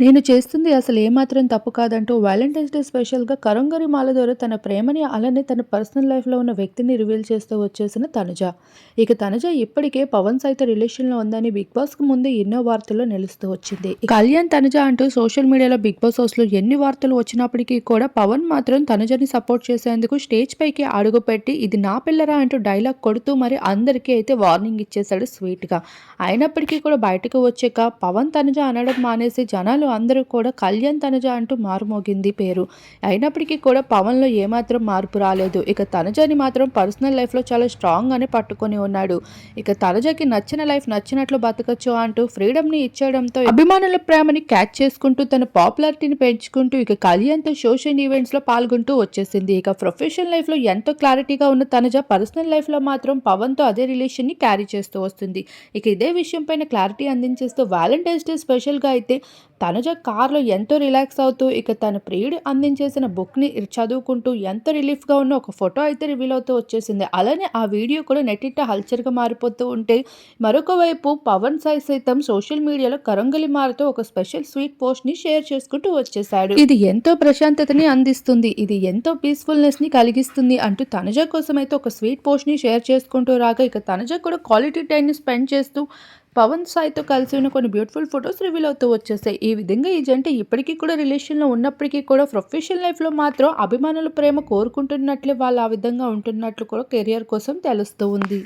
నేను చేస్తుంది అసలు ఏమాత్రం తప్పు కాదంటూ వాలంటైన్స్ డే స్పెషల్‌గా కరంగరి మాల ద్వారా తన ప్రేమని, అలానే తన పర్సనల్ లైఫ్‌లో ఉన్న వ్యక్తిని రివీల్ చేస్తూ వచ్చేసిన తనుజ. ఇక తనుజ ఇప్పటికే పవన్ సైతం రిలేషన్‌లో ఉందని బిగ్ బాస్‌కి ముందు ఎన్నో వార్తల్లో నిలుస్తూ వచ్చింది. కళ్యాణ్, తనుజ అంటూ సోషల్ మీడియాలో బిగ్ బాస్ హౌస్‌లో ఎన్ని వార్తలు వచ్చినప్పటికీ కూడా పవన్ మాత్రం తనుజని సపోర్ట్ చేసేందుకు స్టేజ్ పైకి అడుగుపెట్టి ఇది నా పిల్లరా అంటూ డైలాగ్ కొడుతూ మరి అందరికీ అయితే వార్నింగ్ ఇచ్చేశాడు స్వీట్‌గా. అయినప్పటికీ కూడా బయటకు వచ్చాక పవన్, తనుజ అనడం మానేసి జనాలు అందరూ కూడా కళ్యాణ్, తనుజ అంటూ మారుమోగింది పేరు. అయినప్పటికీ కూడా పవన్‌లో ఏమాత్రం మార్పు రాలేదు. ఇక తనుజని మాత్రం పర్సనల్ లైఫ్‌లో చాలా స్ట్రాంగ్‌గానే పట్టుకొని ఉన్నాడు. ఇక తనుజకి నచ్చిన లైఫ్ నచ్చినట్లు బతకచ్చు అంటూ ఫ్రీడమ్‌ని ఇచ్చేయడంతో అభిమానుల ప్రేమని క్యాచ్ చేసుకుంటూ తన పాపులారిటీని పెంచుకుంటూ ఇక కళ్యాణ్‌తో సోషల్ ఈవెంట్స్‌లో పాల్గొంటూ వచ్చేసింది. ఇక ప్రొఫెషనల్ లైఫ్‌లో ఎంతో క్లారిటీగా ఉన్న తనుజ పర్సనల్ లైఫ్‌లో మాత్రం పవన్‌తో అదే రిలేషన్‌ని క్యారీ చేస్తూ వస్తుంది. ఇక ఇదే విషయం పైన క్లారిటీ అందించేస్తూ వాలంటైన్స్ డే స్పెషల్‌గా అయితే తనుజ కార్‌లో ఎంతో రిలాక్స్ అవుతూ ఇక తన ప్రియుడు అందించేసిన బుక్‌ని చదువుకుంటూ ఎంతో రిలీఫ్‌గా ఉన్న ఒక ఫోటో అయితే రివీల్ అవుతూ వచ్చేసింది. అలానే ఆ వీడియో కూడా నెట్టింట హల్చల్‌గా మారిపోతూ ఉంటే మరొక వైపు పవన్ సాయి సైతం సోషల్ మీడియాలో కరంగలి మారుతూ ఒక స్పెషల్ స్వీట్ పోస్ట్‌ని షేర్ చేసుకుంటూ వచ్చేసాడు. ఇది ఎంతో ప్రశాంతతని అందిస్తుంది. ఇది ఎంతో పీస్‌ఫుల్‌నెస్‌ని కలిగిస్తుంది అంటూ తనుజ కోసం అయితే ఒక స్వీట్ పోస్ట్‌ని షేర్ చేసుకుంటూ రాగా ఇక తనుజ కూడా క్వాలిటీ టైమ్‌ని స్పెండ్ చేస్తూ పవన్ సాయితో కలిసి ఉన్న కొన్ని బ్యూటిఫుల్ ఫొటోస్ రివీల్ అవుతూ వచ్చేసాయి. ఈ విధంగా ఈ జంట ఇప్పటికీ కూడా రిలేషన్‌లో ఉన్నప్పటికీ కూడా ప్రొఫెషనల్ లైఫ్‌లో మాత్రం అభిమానుల ప్రేమ కోరుకుంటున్నట్లే వాళ్ళు ఆ విధంగా ఉంటున్నట్లు కూడా కెరియర్ కోసం తెలుస్తూ ఉంది.